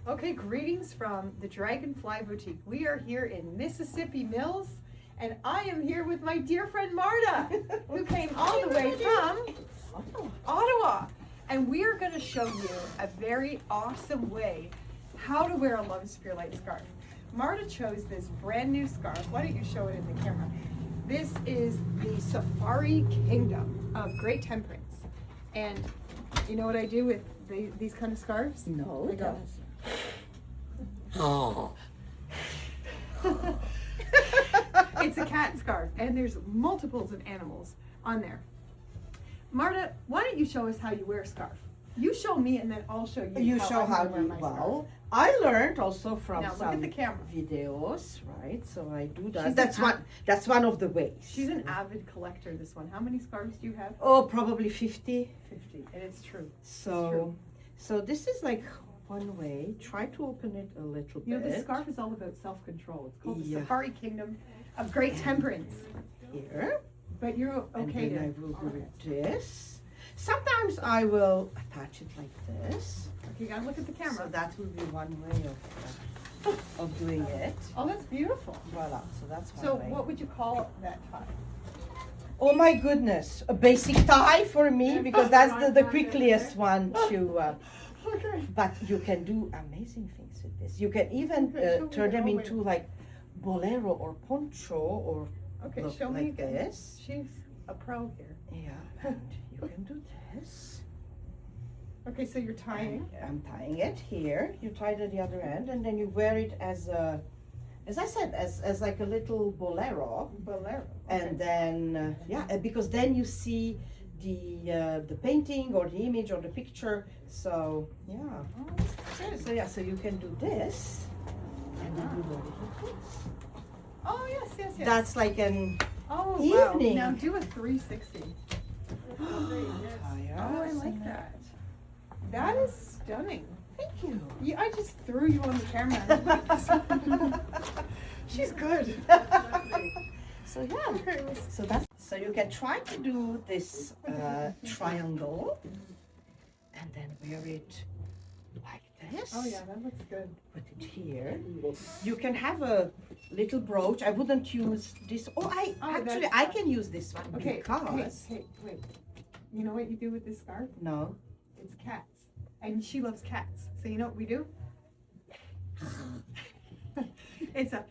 Okay, greetings from the Dragonfly Boutique. We are here in Mississippi Mills, and I am here with my dear friend Marta, who came all the way from Ottawa. And we are going to show you a very awesome way how to wear a Love Spear Light scarf. Marta chose this brand new scarf. Why don't you show it in the camera? This is the Safari Kingdom of Great Temperance. And you know what I do with these kind of scarves? No, I go, it's a cat scarf, and there's multiples of animals on there. Marta, why don't you show us how you wear a scarf? You show me, and then I'll show you. You how show I how wear you, my well, I learned also from Now, look some at the camera. videos, right? So I do She's that. That's one of the ways. She's an avid collector, this one. How many scarves do you have? Oh, probably 50. 50, and it's true. So this is like one way. Try to open it a little You know, bit. this scarf is all about self-control. It's called the Yeah. Safari Kingdom of Great Temperance. Here. But you're okay And then to. I will do this. Sometimes I will attach it like this. Okay, you gotta look at the camera. So that will be one way of doing it. Oh, that's beautiful. Voila. So that's one So way. what would you call that tie? Oh my goodness, a basic tie for me because that's the quickest one to. Okay. But you can do amazing things with this. You can even turn them into like bolero or poncho or Okay, look show me like again. this. She's a pro here. Yeah, and you can do this. Okay, so you're tying. I'm tying it here. You tie it at the other end, and then you wear it as a, as I said, as like a little bolero. Bolero. And then because then you see the painting or the image or the picture. So yeah. Oh, that's good. So you can do this, and then you wear it like this. Oh, yes, yes, yes. That's like an oh, evening. Wow. Now do a 360. Oh, I like that. That is stunning. Thank you. Yeah, I just threw you on the camera. She's good. So yeah. So you can try to do this triangle, and then wear it like this. Oh yeah, that looks good. Put it here. You can have a little brooch. I wouldn't use this. Actually I can use this one Okay, because hey, wait. You know what you do with this scarf? no. It's cats. And she loves cats. So you know what we do? It's a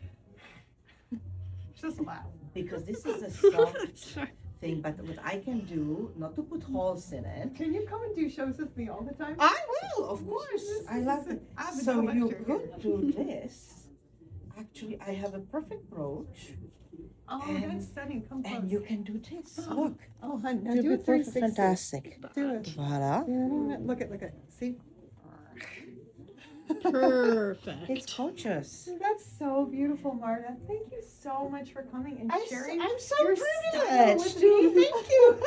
just laugh. Because this is a soft thing, but what I can do, not to put holes in it. Can you come and do shows with me all the time? I will, of course. I love it. Avid So you collector. could do this. Actually, I have a perfect brooch, Oh, and- that's stunning. Come close. and you can do this. Look, Oh, honey, now do do a it 360. fantastic. Do it. Voila. Look at. See? Perfect. It's gorgeous. That's so beautiful, Marta. Thank you so much for coming and sharing. I'm so your style privileged. with me. Thank you.